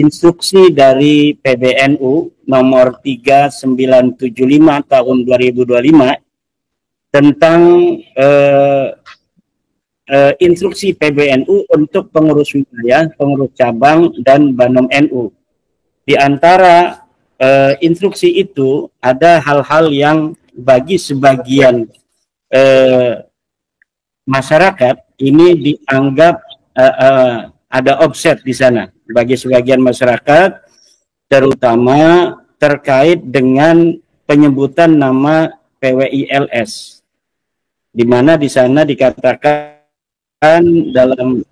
instruksi dari PBNU nomor 3975 tahun 2025 tentang instruksi PBNU untuk pengurus wilayah, pengurus cabang, dan Banom NU. Di antara instruksi itu ada hal-hal yang bagi sebagian masyarakat ini dianggap ada offset di sana. Bagi sebagian masyarakat, terutama terkait dengan penyebutan nama PWILS, di mana di sana dikatakan dalam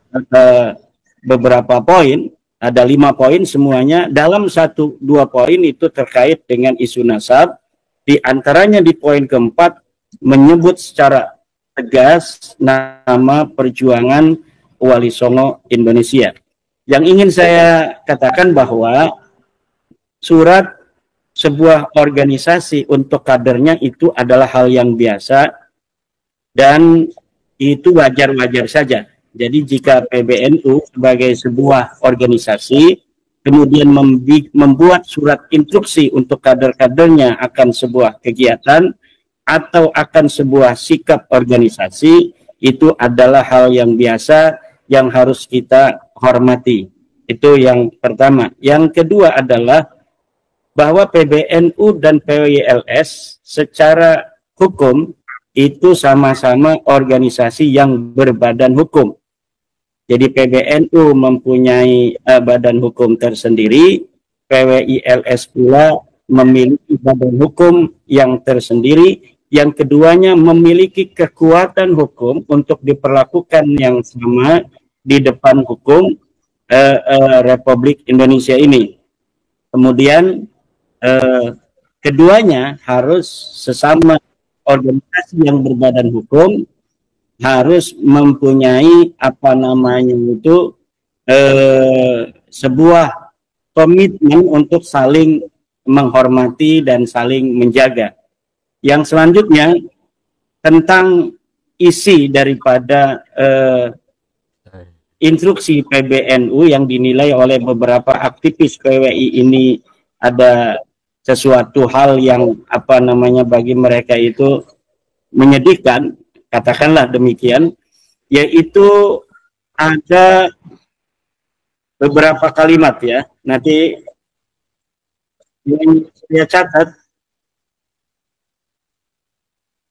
beberapa poin, ada 5 poin semuanya, dalam 1-2 poin itu terkait dengan isu nasab. Di antaranya di poin keempat menyebut secara tegas nama Perjuangan Wali Songo Indonesia. Yang ingin saya katakan bahwa surat sebuah organisasi untuk kadernya itu adalah hal yang biasa dan itu wajar-wajar saja. Jadi jika PBNU sebagai sebuah organisasi kemudian membuat surat instruksi untuk kader-kadernya akan sebuah kegiatan atau akan sebuah sikap organisasi, itu adalah hal yang biasa yang harus kita hormati. Itu yang pertama. Yang kedua adalah bahwa PBNU dan PWILS secara hukum itu sama-sama organisasi yang berbadan hukum. Jadi PBNU mempunyai badan hukum tersendiri, PWILS pula memiliki badan hukum yang tersendiri, yang keduanya memiliki kekuatan hukum untuk diperlakukan yang sama di depan hukum Republik Indonesia ini. Kemudian keduanya harus sesama organisasi yang berbadan hukum, harus mempunyai apa namanya itu sebuah komitmen untuk saling menghormati dan saling menjaga. Yang selanjutnya tentang isi daripada instruksi PBNU yang dinilai oleh beberapa aktivis PWI ini ada sesuatu hal yang apa namanya bagi mereka itu menyedihkan, katakanlah demikian, yaitu ada beberapa kalimat ya, nanti yang saya catat.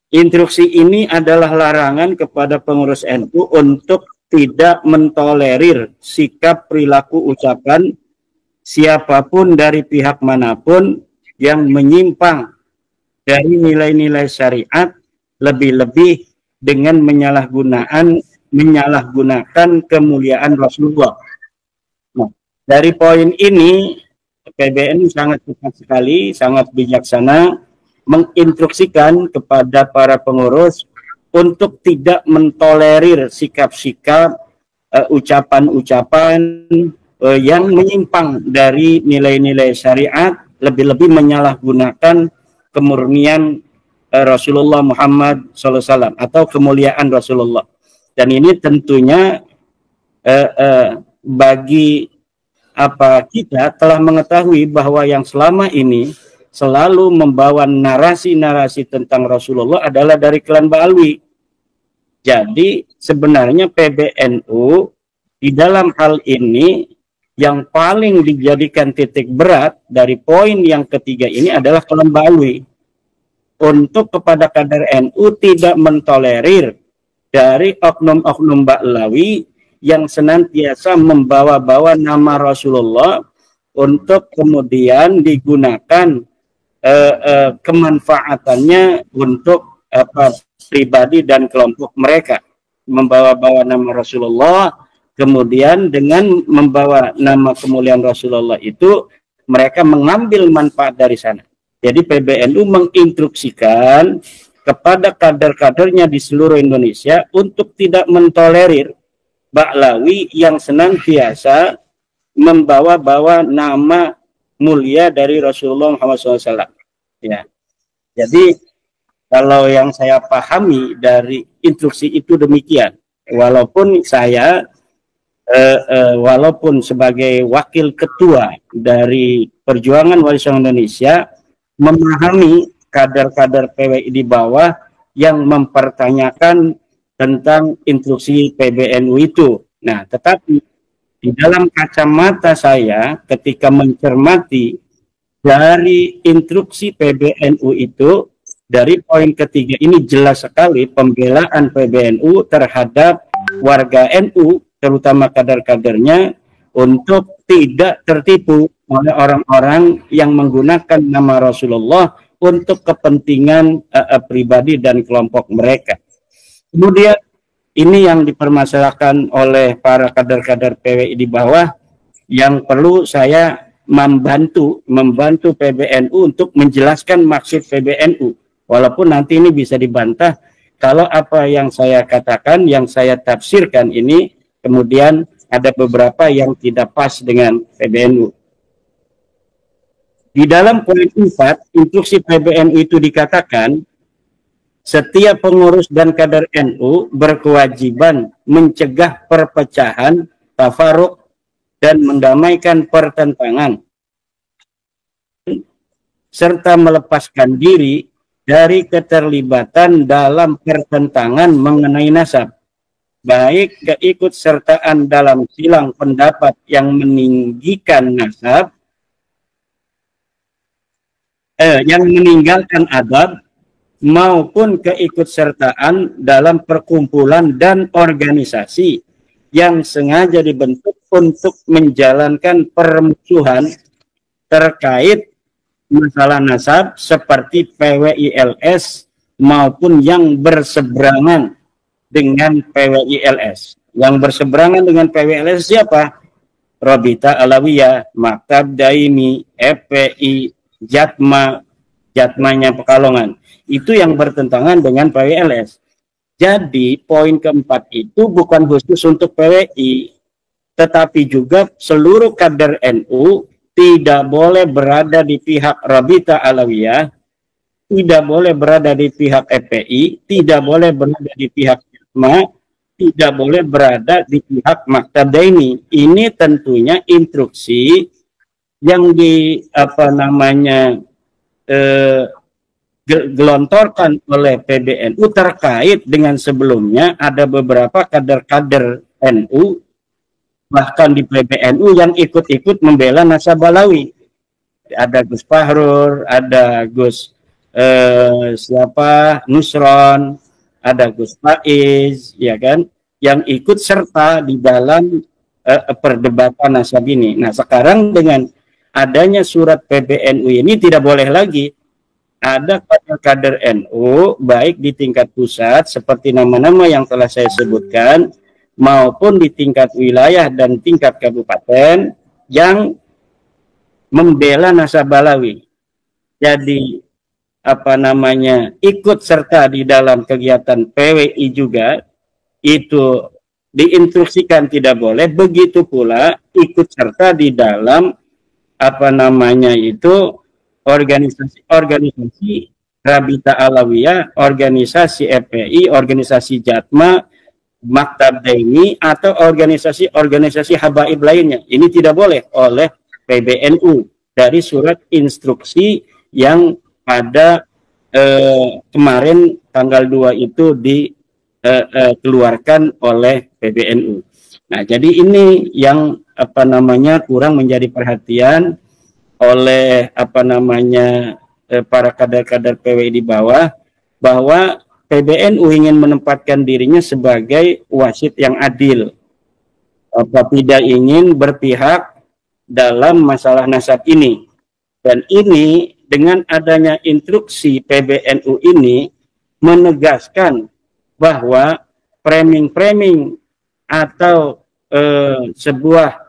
Instruksi ini adalah larangan kepada pengurus NU untuk tidak mentolerir sikap, perilaku, ucapan siapapun dari pihak manapun yang menyimpang dari nilai-nilai syariat, lebih-lebih dengan menyalahgunakan kemuliaan Rasulullah. Nah, dari poin ini PBNU sangat tepat sekali, sangat bijaksana menginstruksikan kepada para pengurus untuk tidak mentolerir sikap-sikap, ucapan-ucapan yang menyimpang dari nilai-nilai syariat, lebih-lebih menyalahgunakan kemurnian Rasulullah Muhammad SAW atau kemuliaan Rasulullah. Dan ini tentunya bagi kita telah mengetahui bahwa yang selama ini selalu membawa narasi-narasi tentang Rasulullah adalah dari klan Ba'alwi. Jadi sebenarnya PBNU di dalam hal ini yang paling dijadikan titik berat dari poin yang ketiga ini adalah klan Ba'alwi. Untuk kepada kader NU tidak mentolerir dari oknum-oknum Ba'lawi yang senantiasa membawa-bawa nama Rasulullah untuk kemudian digunakan kemanfaatannya untuk pribadi dan kelompok mereka, membawa-bawa nama Rasulullah, kemudian dengan membawa nama kemuliaan Rasulullah itu mereka mengambil manfaat dari sana. Jadi PBNU menginstruksikan kepada kader-kadernya di seluruh Indonesia untuk tidak mentolerir Ba'lawi yang senantiasa membawa-bawa nama mulia dari Rasulullah Muhammad SAW. Ya, jadi kalau yang saya pahami dari instruksi itu demikian. Walaupun saya walaupun sebagai wakil ketua dari Perjuangan Wali Songo Indonesia, memahami kader-kader PWI di bawah yang mempertanyakan tentang instruksi PBNU itu. Nah, tetapi di dalam kacamata saya ketika mencermati dari instruksi PBNU itu, dari poin ketiga ini jelas sekali pembelaan PBNU terhadap warga NU, terutama kader-kadernya, untuk tidak tertipu oleh orang-orang yang menggunakan nama Rasulullah untuk kepentingan pribadi dan kelompok mereka. Kemudian ini yang dipermasalahkan oleh para kader-kader PWI di bawah, yang perlu saya membantu PBNU untuk menjelaskan maksud PBNU, walaupun nanti ini bisa dibantah kalau apa yang saya katakan, yang saya tafsirkan ini kemudian ada beberapa yang tidak pas dengan PBNU. Di dalam poin 4 instruksi PBNU itu dikatakan setiap pengurus dan kader NU berkewajiban mencegah perpecahan, tafaruk, dan mendamaikan pertentangan, serta melepaskan diri dari keterlibatan dalam pertentangan mengenai nasab, baik keikutsertaan dalam silang pendapat yang meninggikan nasab, yang meninggalkan adab, maupun keikutsertaan dalam perkumpulan dan organisasi yang sengaja dibentuk untuk menjalankan permusuhan terkait masalah nasab seperti PWILS maupun yang berseberangan dengan PWILS. Yang berseberangan dengan PWILS siapa? Robita Alawiyah, Maktab Daimi, FPI, Jatmanya Pekalongan. Itu yang bertentangan dengan PWILS. Jadi poin keempat itu bukan khusus untuk PWI, tetapi juga seluruh kader NU tidak boleh berada di pihak Rabita Alawiyah, tidak boleh berada di pihak FPI, tidak boleh berada di pihak Jatma, tidak boleh berada di pihak Maktab Daimi. Ini tentunya instruksi yang gelontorkan oleh PBNU terkait dengan sebelumnya ada beberapa kader-kader NU bahkan di PBNU yang ikut-ikut membela nasab Balawi. Ada Gus Fahrur, ada Gus Nusron, ada Gus Faiz, ya kan, yang ikut serta di dalam perdebatan nasab ini. Nah, sekarang dengan adanya surat PBNU ini tidak boleh lagi ada kader-kader NU baik di tingkat pusat seperti nama-nama yang telah saya sebutkan maupun di tingkat wilayah dan tingkat kabupaten yang membela nasab Balawi. Jadi ikut serta di dalam kegiatan PWI juga itu diinstruksikan tidak boleh. Begitu pula ikut serta di dalam organisasi Rabita Alawiyah, organisasi FPI, organisasi Jatma, Maktab Daimi, atau organisasi habaib lainnya. Ini tidak boleh oleh PBNU dari surat instruksi yang pada kemarin tanggal 2 itu dikeluarkan oleh PBNU. Nah, jadi ini yang kurang menjadi perhatian oleh para kader-kader PWI di bawah, bahwa PBNU ingin menempatkan dirinya sebagai wasit yang adil, tidak ingin berpihak dalam masalah nasab ini. Dan ini dengan adanya instruksi PBNU ini menegaskan bahwa framing-framing atau sebuah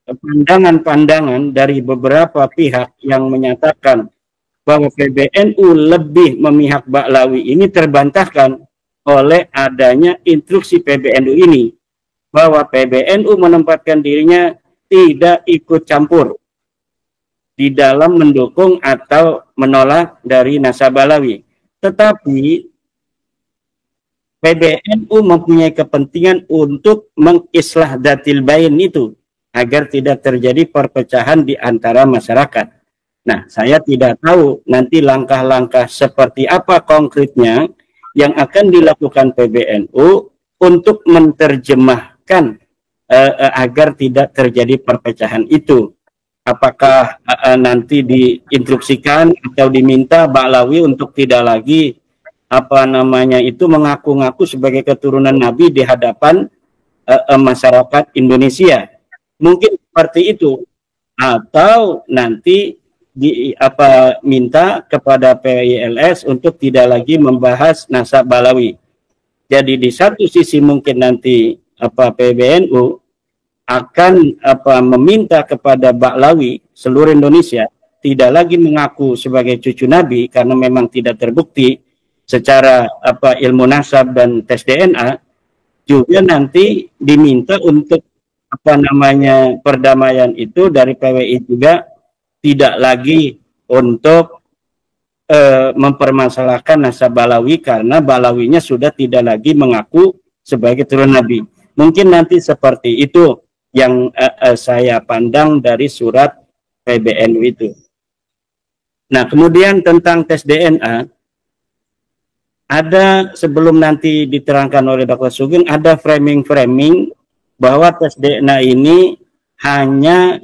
pandangan-pandangan dari beberapa pihak yang menyatakan bahwa PBNU lebih memihak Ba'lawi ini terbantahkan oleh adanya instruksi PBNU ini, bahwa PBNU menempatkan dirinya tidak ikut campur di dalam mendukung atau menolak dari nasab Ba'lawi. Tetapi PBNU mempunyai kepentingan untuk mengislah datil bain itu agar tidak terjadi perpecahan di antara masyarakat. Nah, saya tidak tahu nanti langkah-langkah seperti apa konkretnya yang akan dilakukan PBNU untuk menerjemahkan agar tidak terjadi perpecahan itu. Apakah nanti diinstruksikan atau diminta Ba'lawi untuk tidak lagi mengaku-ngaku sebagai keturunan Nabi di hadapan masyarakat Indonesia. Mungkin seperti itu, atau nanti minta kepada PILS untuk tidak lagi membahas nasab Ba'lawi. Jadi di satu sisi mungkin nanti PBNU akan meminta kepada Ba'lawi seluruh Indonesia tidak lagi mengaku sebagai cucu Nabi karena memang tidak terbukti secara ilmu nasab dan tes DNA. Juga nanti diminta untuk perdamaian itu dari PWI juga tidak lagi untuk mempermasalahkan nasab Ba'lawi karena Ba'lawinya sudah tidak lagi mengaku sebagai turun Nabi. Mungkin nanti seperti itu yang saya pandang dari surat PBNU itu. Nah, kemudian tentang tes DNA, ada sebelum nanti diterangkan oleh Dr. Sugeng, ada framing-framing bahwa tes DNA ini hanya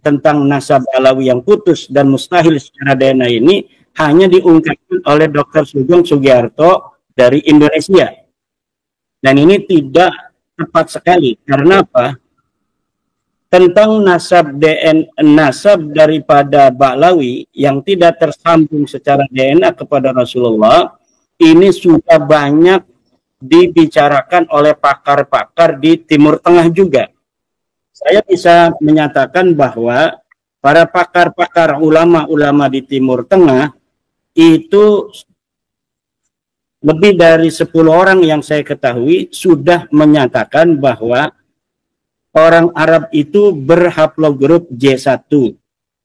tentang nasab Ba'lawi yang putus dan mustahil secara DNA ini hanya diungkapkan oleh Dr. Sugeng Sugiarto dari Indonesia. Dan ini tidak tepat sekali. Karena apa? Tentang nasab daripada Ba'lawi yang tidak tersambung secara DNA kepada Rasulullah, ini sudah banyak dibicarakan oleh pakar-pakar di Timur Tengah juga. Saya bisa menyatakan bahwa para pakar-pakar ulama-ulama di Timur Tengah itu lebih dari 10 orang yang saya ketahui sudah menyatakan bahwa orang Arab itu berhaplogrup J1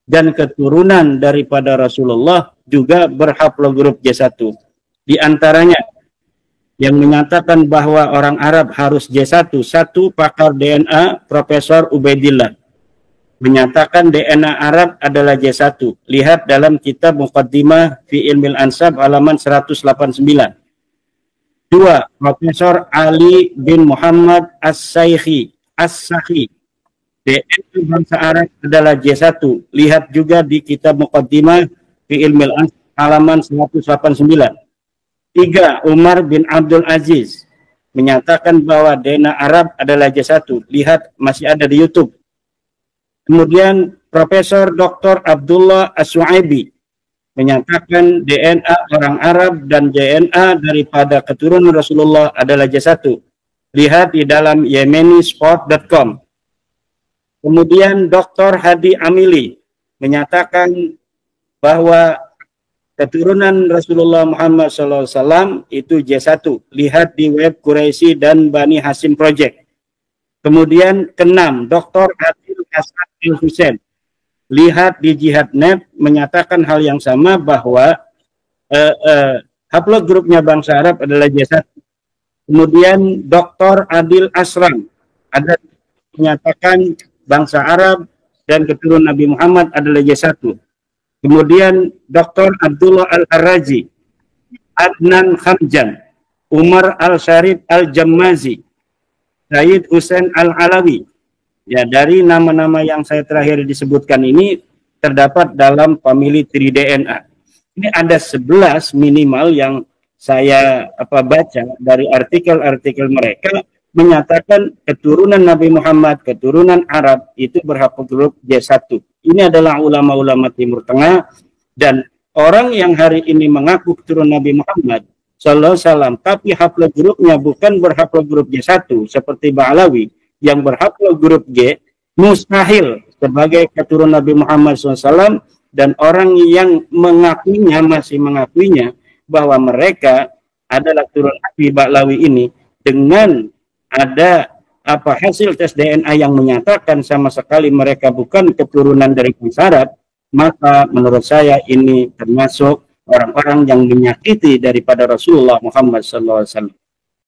dan keturunan daripada Rasulullah juga berhaplogrup J1. Di antaranya yang menyatakan bahwa orang Arab harus J1, satu pakar DNA Profesor Ubaidillah menyatakan DNA Arab adalah J1. Lihat dalam kitab Muqaddimah fi Ilmil Ansab halaman 189. Dua, Profesor Ali bin Muhammad As-Saikhi DNA bangsa Arab adalah J1. Lihat juga di kitab Muqaddimah fi Ilmil Ansab halaman 189. Tiga, Umar bin Abdul Aziz menyatakan bahwa DNA Arab adalah J1. Lihat, masih ada di YouTube. Kemudian Profesor Dr. Abdullah As-Suaibi menyatakan DNA orang Arab dan DNA daripada keturunan Rasulullah adalah J1. Lihat di dalam yemenisport.com. Kemudian Dr. Hadi Amili menyatakan bahwa keturunan Rasulullah Muhammad SAW itu J1. Lihat di web Quraisy dan Bani Hasim Project. Kemudian keenam, Dr. Adil Hasan Al-Husain. Lihat di Jihad.net menyatakan hal yang sama bahwa haplogrupnya bangsa Arab adalah J1. Kemudian Dr. Adil Asram ada menyatakan bangsa Arab dan keturunan Nabi Muhammad adalah J1. Kemudian Dr. Abdullah Al-Harraji, Adnan Khamjan, Umar Al-Syarif Al-Jammazi, Said Hussein Al-Alawi. Ya, dari nama-nama yang saya terakhir disebutkan ini terdapat dalam family tree DNA. Ini ada 11 minimal yang saya baca dari artikel-artikel mereka menyatakan keturunan Nabi Muhammad, keturunan Arab itu berhaplogrup J1. Ini adalah ulama-ulama Timur Tengah, dan orang yang hari ini mengaku keturunan Nabi Muhammad sallallahu alaihi wasallam tapi haplogrupnya bukan berhaplogrup J1 seperti Ba'lawi yang berhaplogrup G, mustahil sebagai keturunan Nabi Muhammad SAW, dan orang yang mengakuinya masih mengakuinya bahwa mereka adalah keturunan Nabi Ba'lawi ini dengan ada hasil tes DNA yang menyatakan sama sekali mereka bukan keturunan dari bangsa Arab, maka menurut saya ini termasuk orang-orang yang menyakiti daripada Rasulullah Muhammad SAW.